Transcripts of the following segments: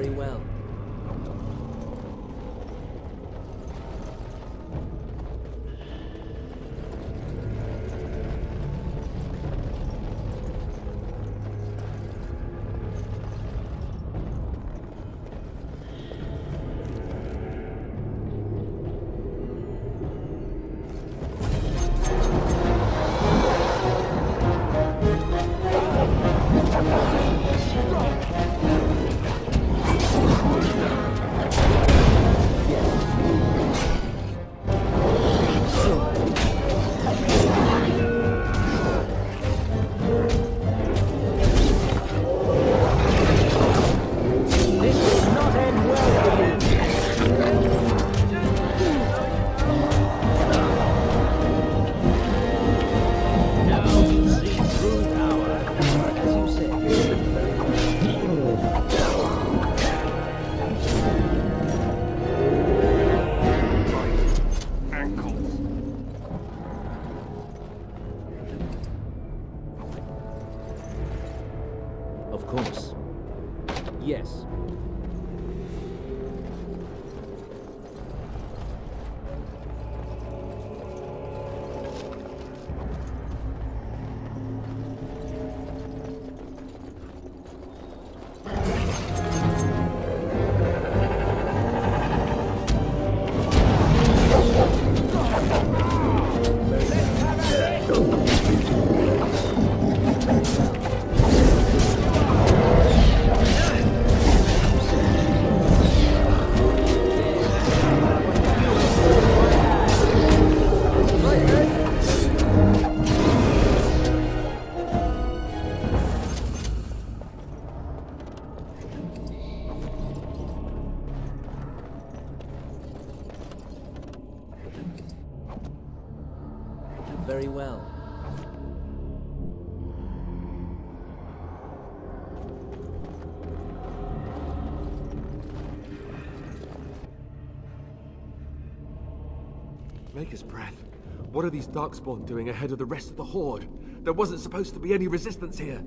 Very well. Of course. Yes. Very well. Maker's breath. What are these darkspawn doing ahead of the rest of the horde? There wasn't supposed to be any resistance here.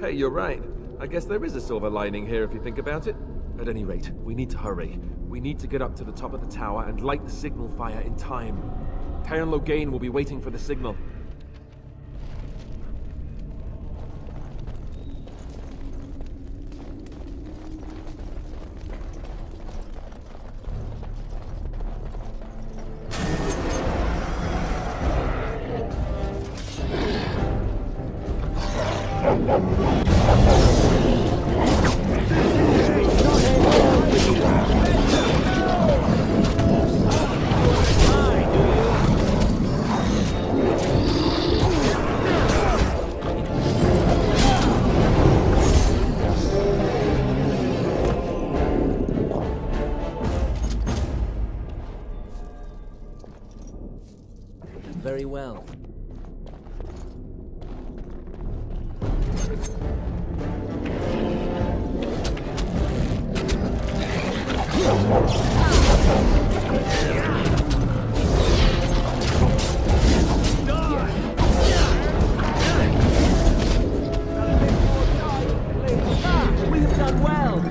Hey, you're right. I guess there is a silver lining here if you think about it. At any rate, we need to hurry. We need to get up to the top of the tower and light the signal fire in time. Taron Logain will be waiting for the signal. Very well. We have done well.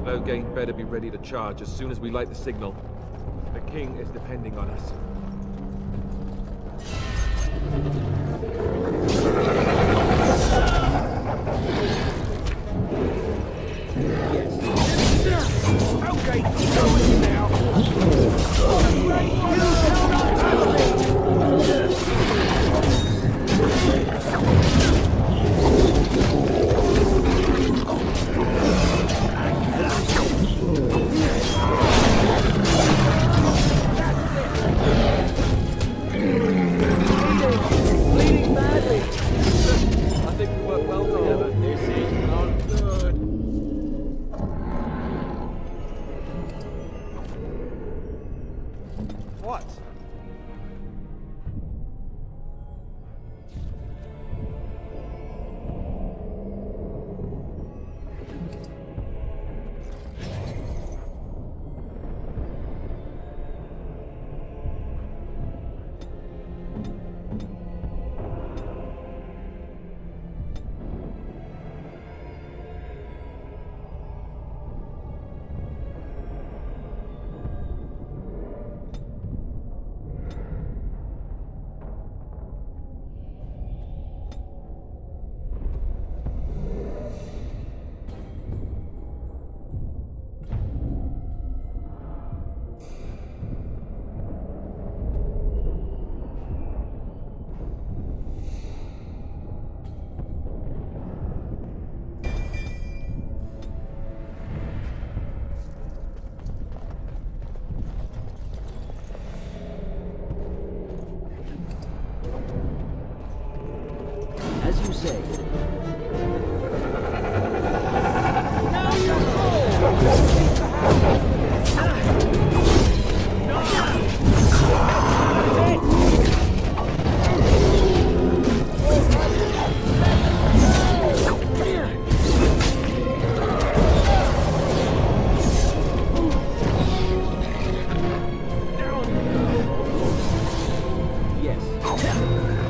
Logain better be ready to charge as soon as we light the signal. The king is depending on us.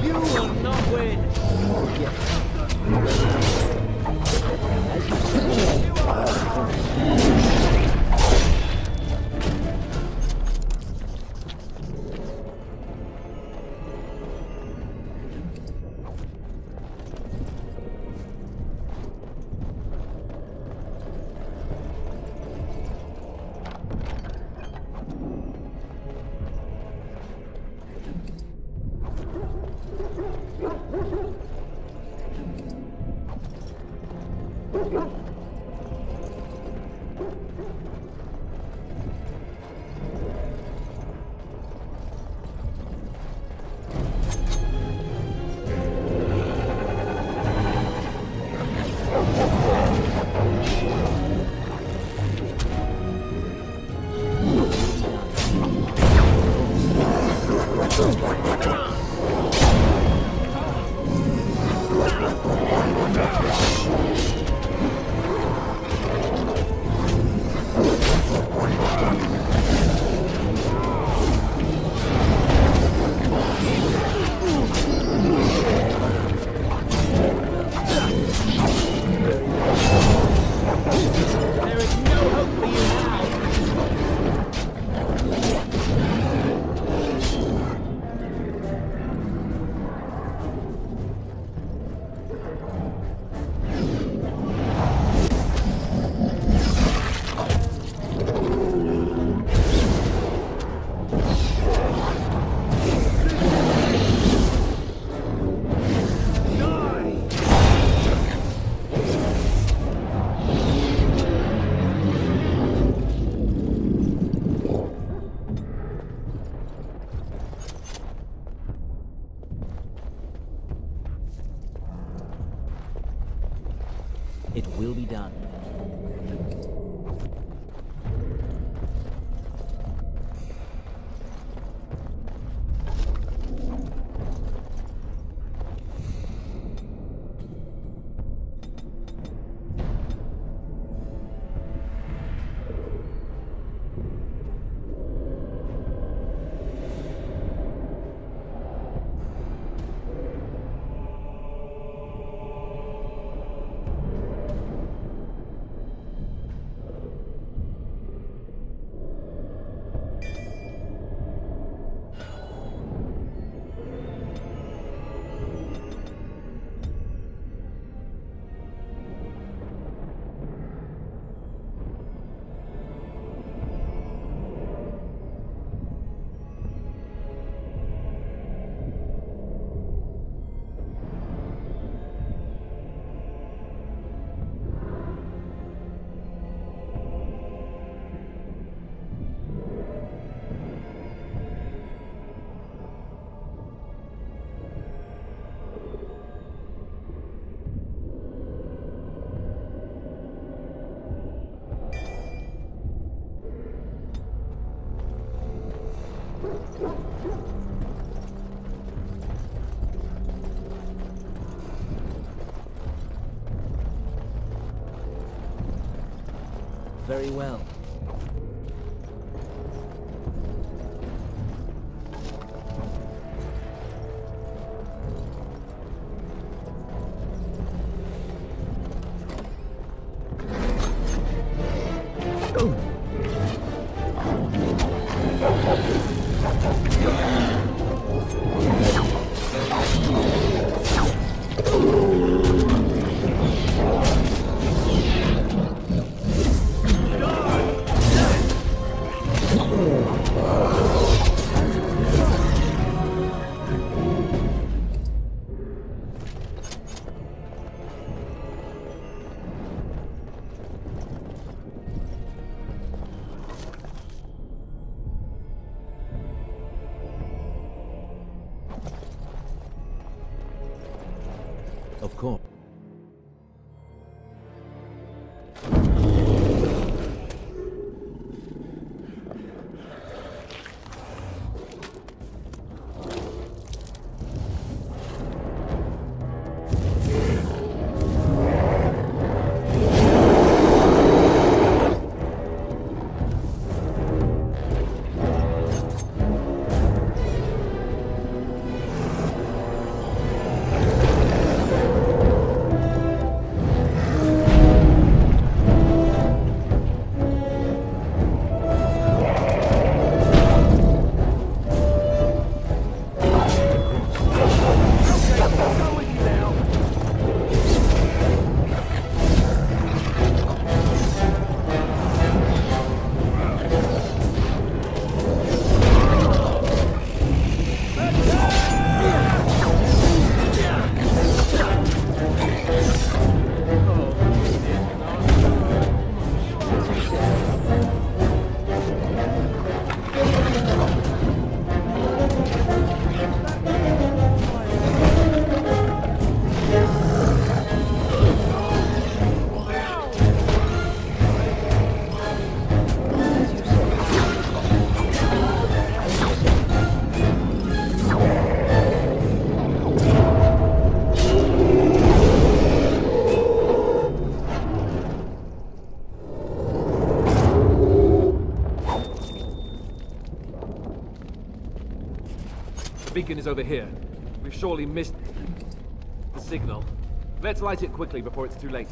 You will not win. Yes. Very well. Of course. The beacon is over here. We've surely missed the signal. Let's light it quickly before it's too late.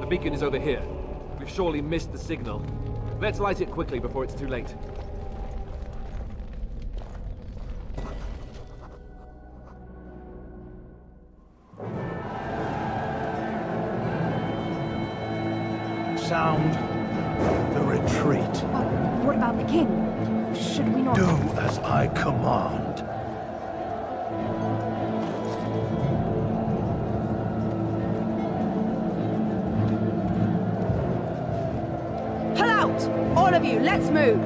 The beacon is over here. We've surely missed the signal. Let's light it quickly before it's too late. Sound the retreat. What about the king? Should we not... Do as I command. Pull out! All of you, let's move!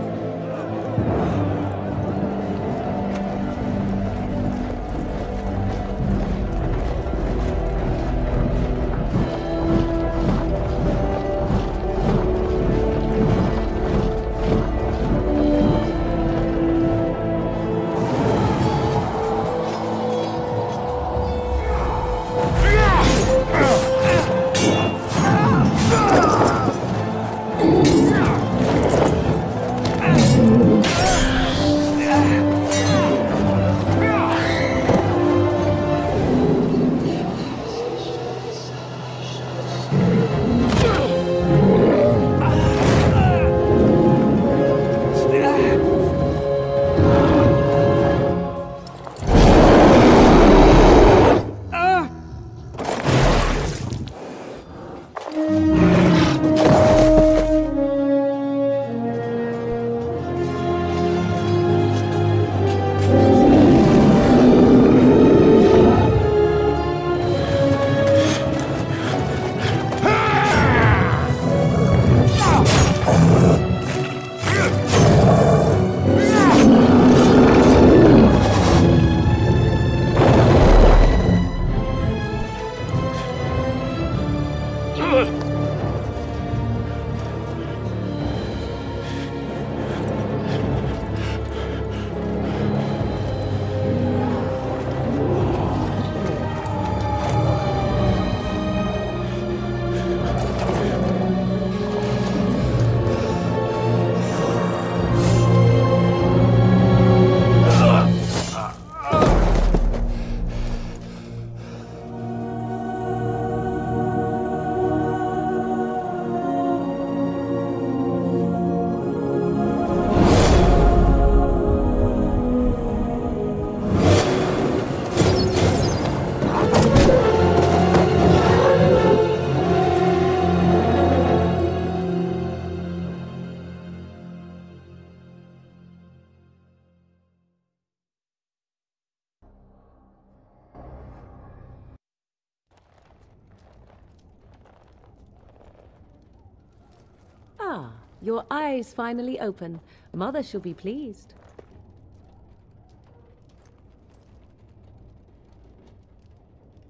your eyes finally open. Mother shall be pleased.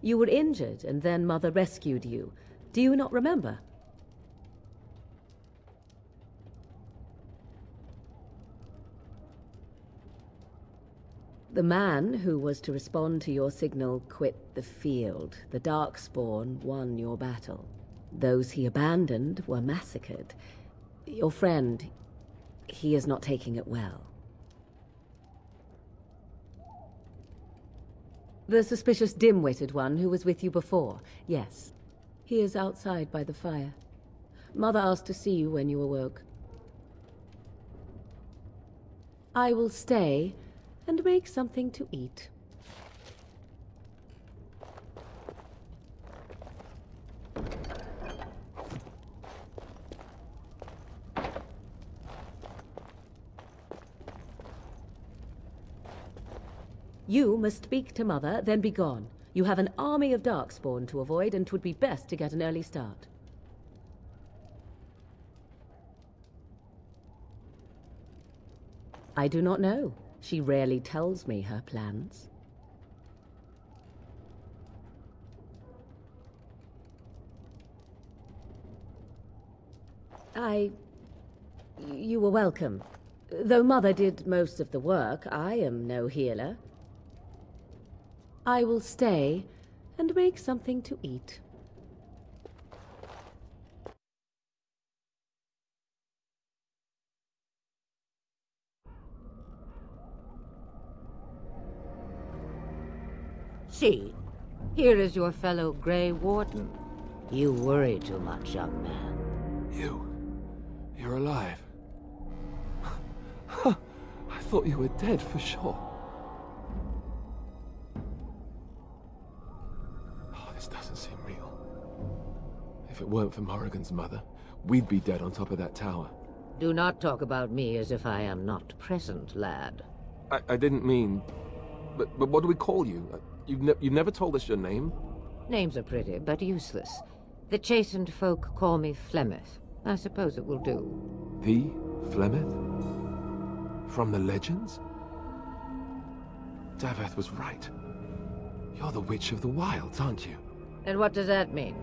You were injured, and then Mother rescued you. Do you not remember? The man who was to respond to your signal quit the field. The Darkspawn won your battle. Those he abandoned were massacred. Your friend, he is not taking it well. The suspicious dim-witted one who was with you before, yes. He is outside by the fire. Mother asked to see you when you awoke. I will stay and make something to eat. You must speak to Mother, then be gone. You have an army of Darkspawn to avoid, and 'twould be best to get an early start. I do not know. She rarely tells me her plans. You were welcome. Though Mother did most of the work, I am no healer. I will stay and make something to eat. See, here is your fellow Grey Warden. You worry too much, young man. You're alive. I thought you were dead for sure. Oh, this doesn't seem real. If it weren't for Morrigan's mother, we'd be dead on top of that tower. Do not talk about me as if I am not present, lad. I didn't mean... But what do we call you? You've never told us your name? Names are pretty, but useless. The chastened folk call me Flemeth. I suppose it will do. The Flemeth? From the legends? Daveth was right. You're the Witch of the Wilds, aren't you? And what does that mean?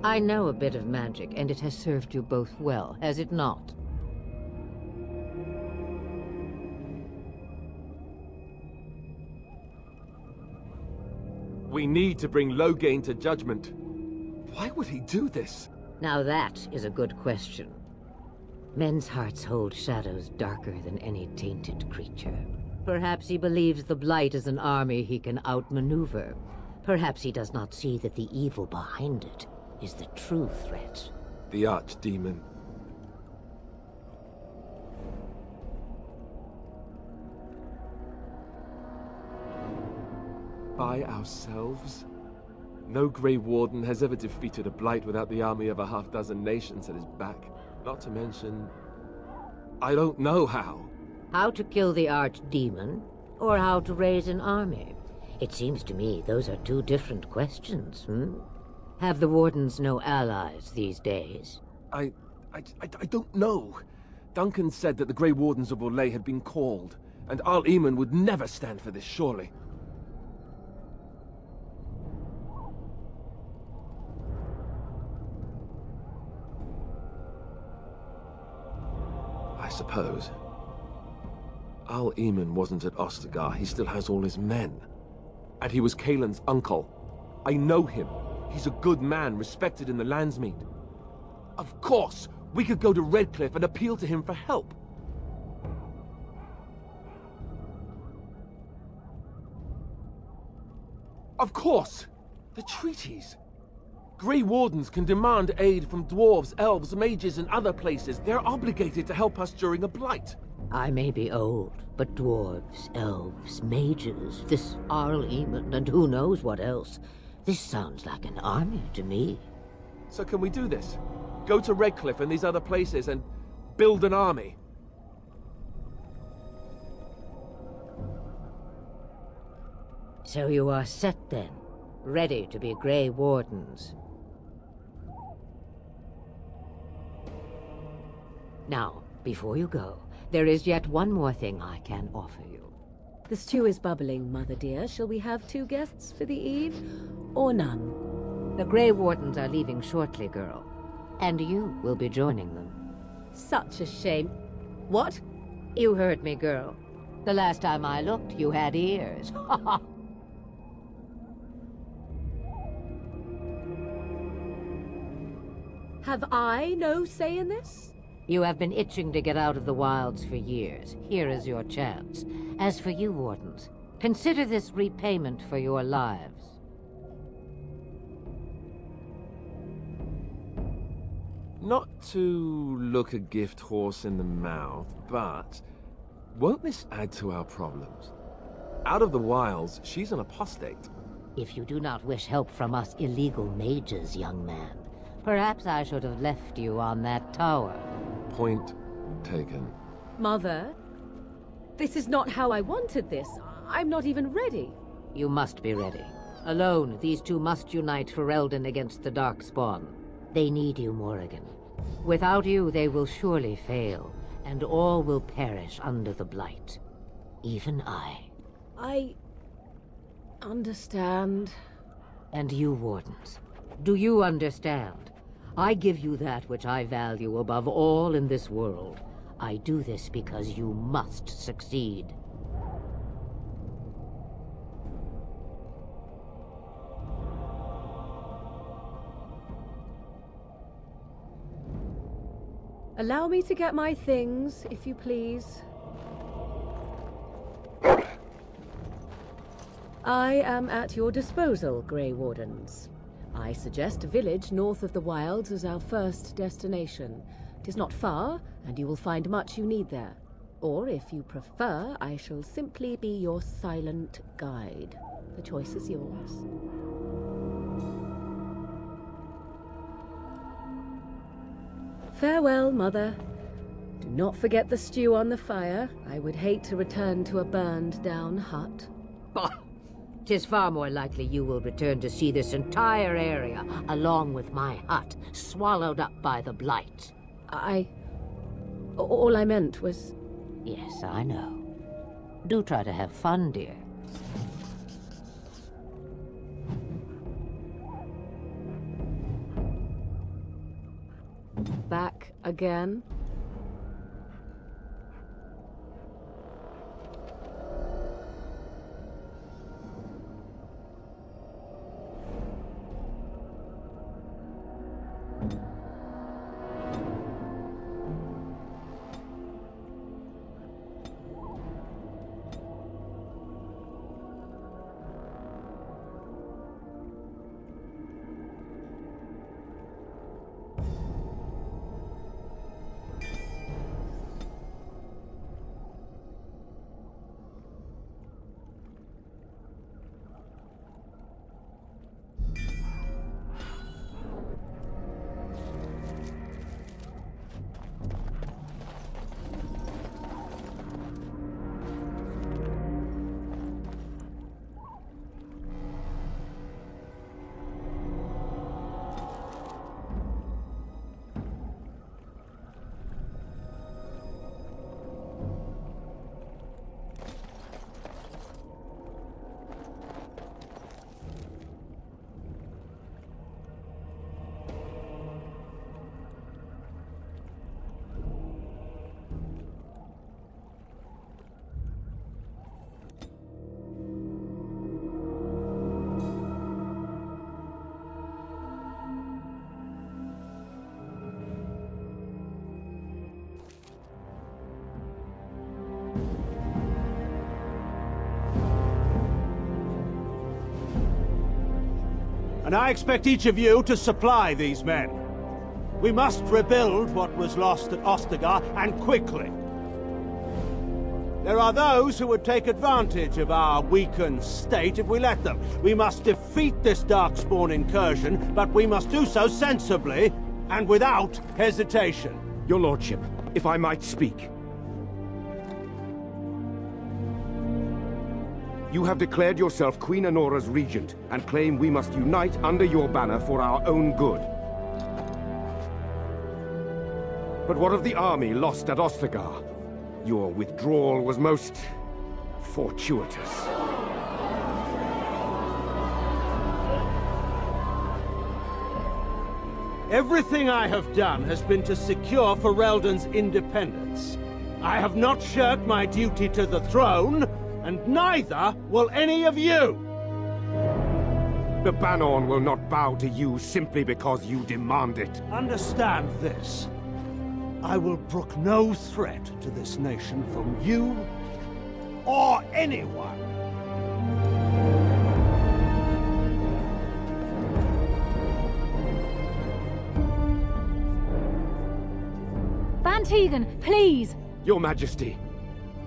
I know a bit of magic, and it has served you both well, has it not? We need to bring Loghain to judgment. Why would he do this? Now that is a good question. Men's hearts hold shadows darker than any tainted creature. Perhaps he believes the Blight is an army he can outmaneuver. Perhaps he does not see that the evil behind it is the true threat. The Archdemon. By ourselves? No Grey Warden has ever defeated a Blight without the army of a half-dozen nations at his back. Not to mention... I don't know how. How to kill the Archdemon, or how to raise an army? It seems to me those are two different questions, Have the Wardens no allies these days? I don't know. Duncan said that the Grey Wardens of Orlais had been called, and Al Eamon would never stand for this, surely. I suppose. Al Eamon wasn't at Ostagar. He still has all his men. And he was Kaelin's uncle. I know him. He's a good man, respected in the Landsmeet. Of course, we could go to Redcliffe and appeal to him for help. Of course! The treaties! Grey Wardens can demand aid from dwarves, elves, mages, and other places. They're obligated to help us during a blight. I may be old, but dwarves, elves, mages, this Arl Eamon, and who knows what else. This sounds like an army to me. So can we do this? Go to Redcliffe and these other places and build an army? So you are set then, ready to be Grey Wardens. Now, before you go, there is yet one more thing I can offer you. The stew is bubbling, Mother dear. Shall we have 2 guests for the eve, or none? The Grey Wardens are leaving shortly, girl. And you will be joining them. Such a shame. What? You heard me, girl. The last time I looked, you had ears. Have I no say in this? You have been itching to get out of the wilds for years. Here is your chance. As for you, Wardens, consider this repayment for your lives. Not to look a gift horse in the mouth, but won't this add to our problems? Out of the wilds, she's an apostate. If you do not wish help from us illegal mages, young man, perhaps I should have left you on that tower. Point taken. Mother, this is not how I wanted this. I'm not even ready. You must be ready. Alone, these two must unite for Eldon against the Darkspawn. They need you, Morrigan. Without you, they will surely fail, and all will perish under the Blight. Even I. I understand. And you, Wardens, do you understand? I give you that which I value above all in this world. I do this because you must succeed. Allow me to get my things, if you please. I am at your disposal, Grey Wardens. I suggest a village north of the wilds as our first destination. It is not far, and you will find much you need there. Or, if you prefer, I shall simply be your silent guide. The choice is yours. Farewell, Mother. Do not forget the stew on the fire. I would hate to return to a burned-down hut. Bah! 'Tis far more likely you will return to see this entire area, along with my hut, swallowed up by the Blight. All I meant was... Yes, I know. Do try to have fun, dear. Back again? And I expect each of you to supply these men. We must rebuild what was lost at Ostagar, and quickly. There are those who would take advantage of our weakened state if we let them. We must defeat this Darkspawn incursion, but we must do so sensibly and without hesitation. Your Lordship, if I might speak. You have declared yourself Queen Honora's regent, and claim we must unite under your banner for our own good. But what of the army lost at Ostagar? Your withdrawal was most fortuitous. Everything I have done has been to secure Ferelden's independence. I have not shirked my duty to the throne, and neither will any of you! The Banorn will not bow to you simply because you demand it. Understand this. I will brook no threat to this nation from you or anyone. Van Tegan, please! Your Majesty,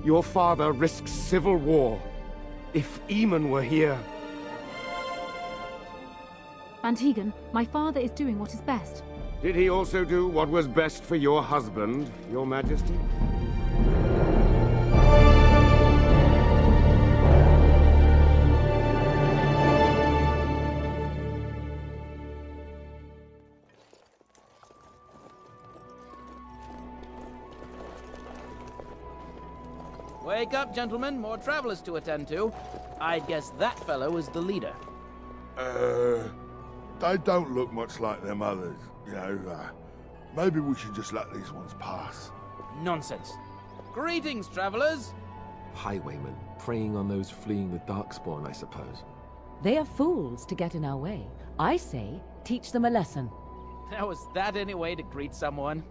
your father risks civil war. If Eamon were here... Van Tegan, my father is doing what is best. Did he also do what was best for your husband, Your Majesty? Wake up, gentlemen. More travelers to attend to. I'd guess that fellow is the leader. They don't look much like them others, you know. Maybe we should just let these ones pass. Nonsense. Greetings, travelers. Highwaymen, preying on those fleeing the Darkspawn, I suppose. They are fools to get in our way. I say, teach them a lesson. How is that any way to greet someone?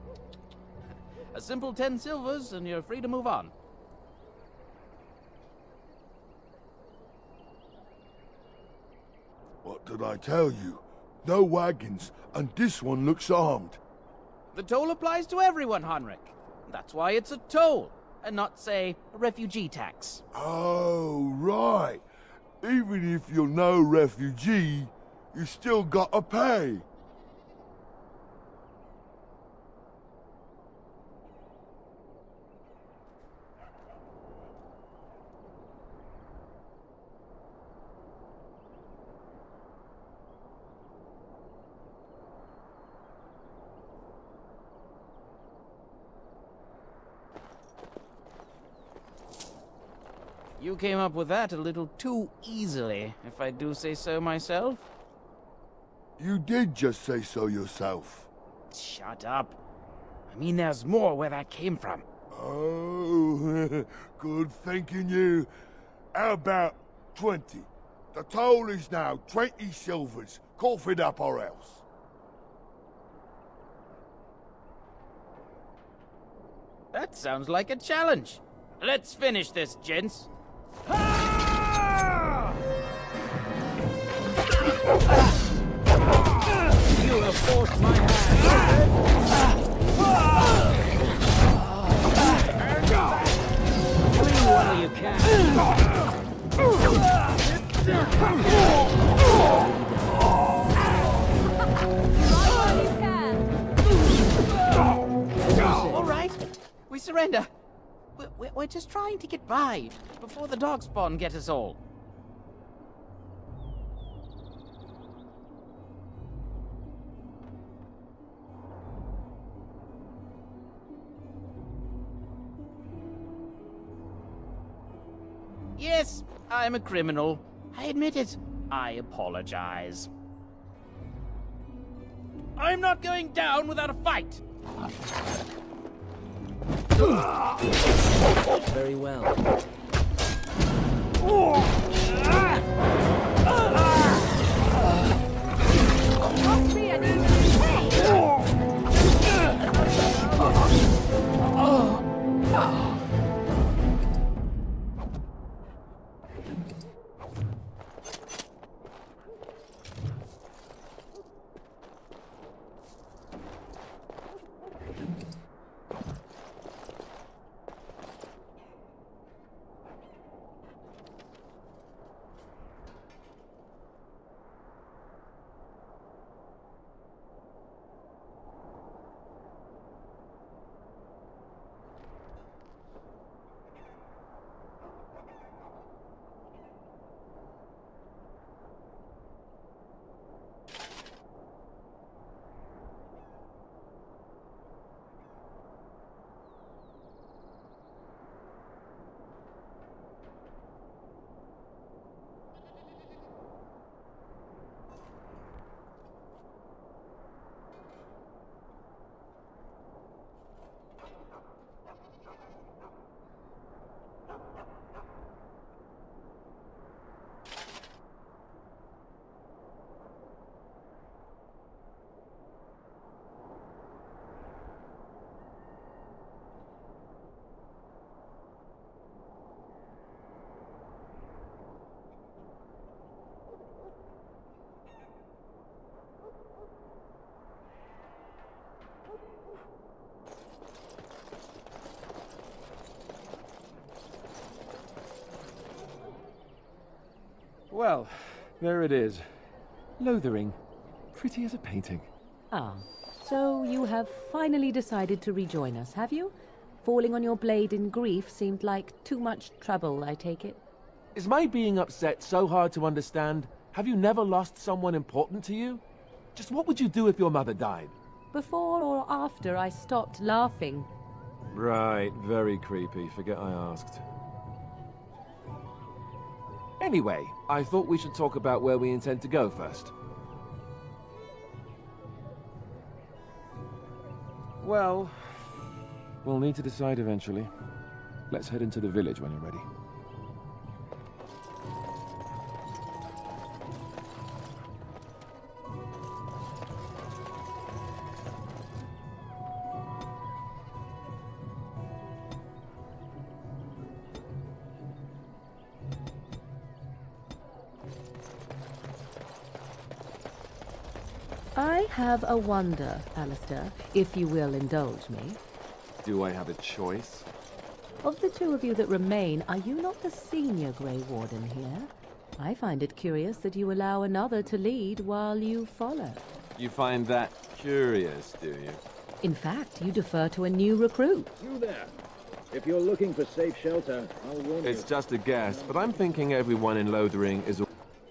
A simple 10 silvers and you're free to move on. What did I tell you? No wagons, and this one looks armed. The toll applies to everyone, Henrik. That's why it's a toll, and not, say, a refugee tax. Oh, right. Even if you're no refugee, you still gotta pay. You came up with that a little too easily, if I do say so myself. You did just say so yourself. Shut up. I mean, there's more where that came from. Oh, good thinking you. How about 20? The toll is now 20 silvers. Cough it up or else. That sounds like a challenge. Let's finish this, gents. You have forced my hand. Flee while you can. All right, we surrender. We're just trying to get by before the Darkspawn get us all. Yes, I'm a criminal. I admit it. I apologize. I'm not going down without a fight. Very well. Well, there it is. Lothering. Pretty as a painting. Ah, so you have finally decided to rejoin us, have you? Falling on your blade in grief seemed like too much trouble, I take it. Is my being upset so hard to understand? Have you never lost someone important to you? Just what would you do if your mother died? Before or after I stopped laughing. Right, very creepy. Forget I asked. Anyway, I thought we should talk about where we intend to go first. Well, we'll need to decide eventually. Let's head into the village when you're ready. I have a wonder, Alistair, if you will indulge me. Do I have a choice? Of the two of you that remain, are you not the senior Grey Warden here? I find it curious that you allow another to lead while you follow. You find that curious, do you? In fact, you defer to a new recruit. You there. If you're looking for safe shelter, I'll warn you. It's just a guess, but I'm thinking everyone in Lothering is a...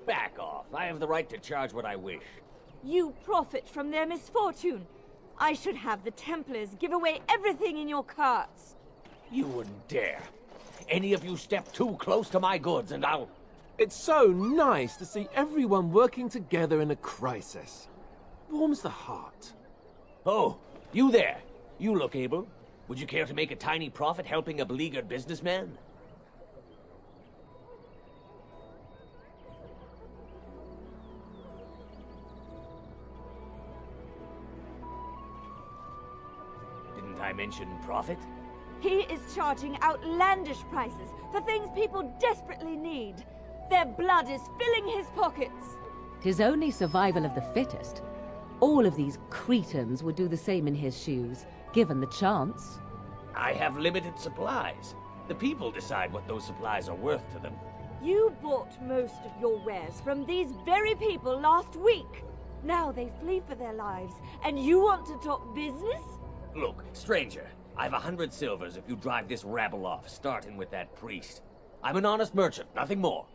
Back off. I have the right to charge what I wish. You profit from their misfortune. I should have the Templars give away everything in your carts. You wouldn't dare. Any of you step too close to my goods and I'll... It's so nice to see everyone working together in a crisis. Warms the heart. Oh, you there. You look able. Would you care to make a tiny profit helping a beleaguered businessman? Didn't I mention profit? He is charging outlandish prices for things people desperately need. Their blood is filling his pockets. 'Tis only survival of the fittest. All of these cretins would do the same in his shoes, given the chance. I have limited supplies. The people decide what those supplies are worth to them. You bought most of your wares from these very people last week. Now they flee for their lives, and you want to talk business? Look, stranger, I've 100 silvers if you drive this rabble off, starting with that priest. I'm an honest merchant, nothing more.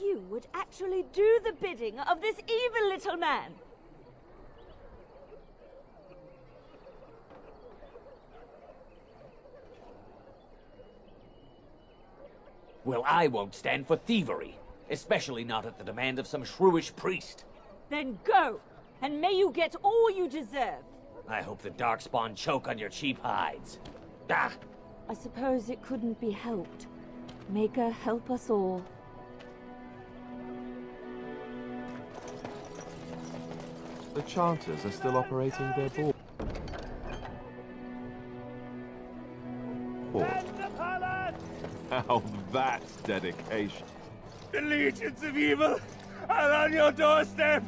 You would actually do the bidding of this evil little man. Well, I won't stand for thievery, especially not at the demand of some shrewish priest. Then go, and may you get all you deserve. I hope the Darkspawn choke on your cheap hides. Ah! I suppose it couldn't be helped. Maker, help us all. The Chanters are still operating their board. How that's dedication. The legions of evil are on your doorstep.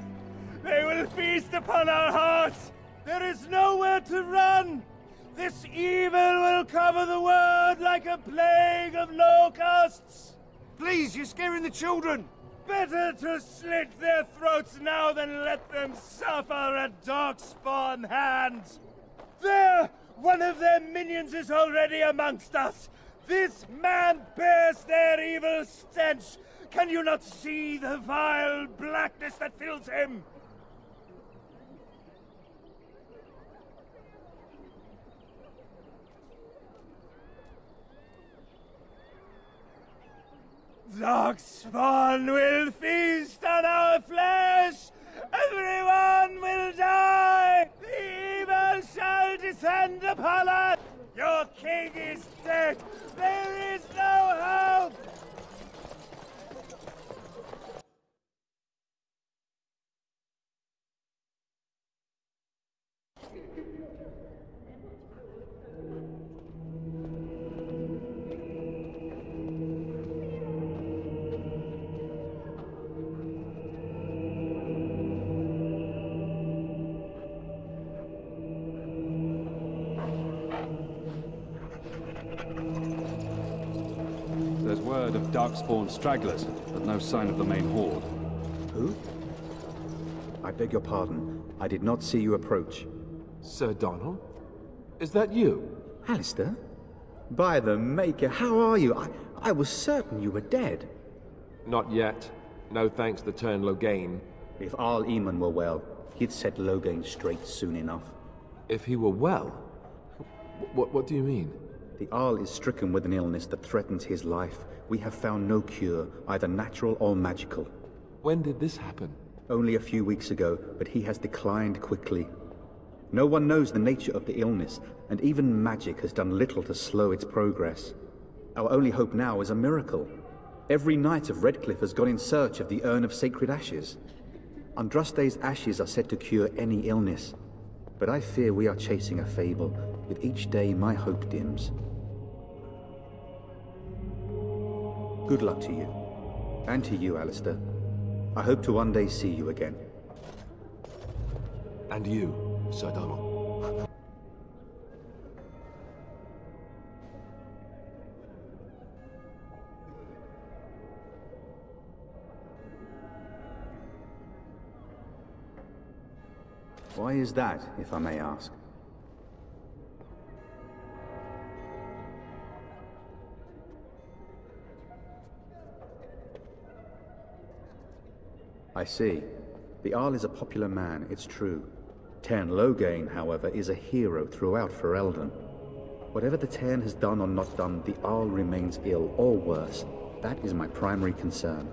They will feast upon our hearts. There is nowhere to run. This evil will cover the world like a plague of locusts. Please, you're scaring the children. Better to slit their throats now than let them suffer at Darkspawn hands. There! One of their minions is already amongst us. This man bears their evil stench. Can you not see the vile blackness that fills him? Darkspawn will feast on our flesh! Everyone will die! The evil shall descend upon us! Your king is dead! There is no hope! herd of darkspawn stragglers, but no sign of the main horde. Who? I beg your pardon. I did not see you approach. Sir Donald? Is that you? Alistair? By the Maker, how are you? I was certain you were dead. Not yet. No thanks to turn Loghain. If Arl Eamon were well, he'd set Loghain straight soon enough. If he were well? What do you mean? The Arl is stricken with an illness that threatens his life. We have found no cure, either natural or magical. When did this happen? Only a few weeks ago, but he has declined quickly. No one knows the nature of the illness, and even magic has done little to slow its progress. Our only hope now is a miracle. Every knight of Redcliffe has gone in search of the Urn of Sacred Ashes. Andraste's ashes are said to cure any illness, but I fear we are chasing a fable. With each day, my hope dims. Good luck to you. And to you, Alistair. I hope to one day see you again. And you, Sir Donald. Why is that, if I may ask? I see. The Arl is a popular man, it's true. Tairn Loghain, however, is a hero throughout Ferelden. Whatever the Tairn has done or not done, the Arl remains ill, or worse. That is my primary concern.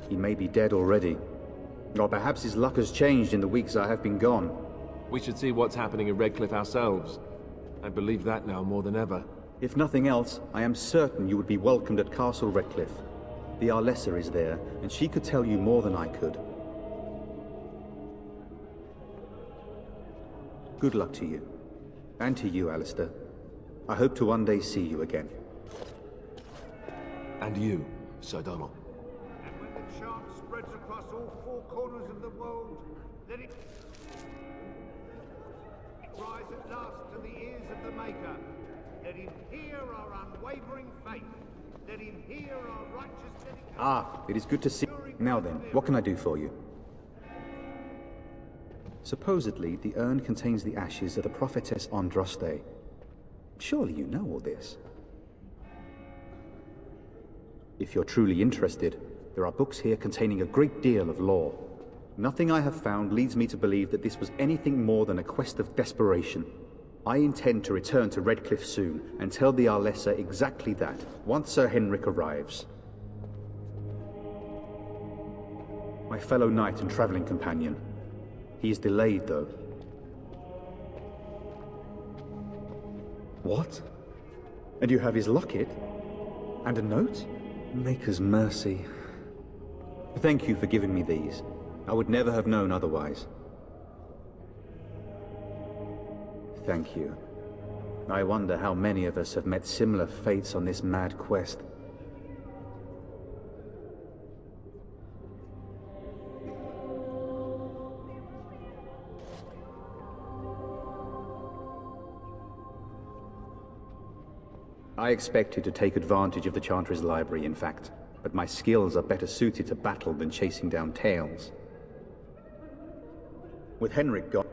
He may be dead already. Or perhaps his luck has changed in the weeks I have been gone. We should see what's happening in Redcliffe ourselves. I believe that now more than ever. If nothing else, I am certain you would be welcomed at Castle Redcliffe. The Arlessa is there, and she could tell you more than I could. Good luck to you. And to you, Alistair. I hope to one day see you again. And you, Sir Donald. And when the chant spreads across all four corners of the world, let it rise at last to the ears of the Maker. Let him hear our unwavering faith. Let him hear our righteous dedication. Ah, it is good to see you. Now then, what can I do for you? Supposedly, the urn contains the ashes of the prophetess Andraste. Surely you know all this. If you're truly interested, there are books here containing a great deal of lore. Nothing I have found leads me to believe that this was anything more than a quest of desperation. I intend to return to Redcliffe soon and tell the Arlessa exactly that, once Sir Henrik arrives. My fellow knight and traveling companion. He is delayed, though. What? And you have his locket? And a note? Maker's mercy. Thank you for giving me these. I would never have known otherwise. Thank you. I wonder how many of us have met similar fates on this mad quest. I expected to take advantage of the Chantry's library, in fact, but my skills are better suited to battle than chasing down tales. With Henrik gone,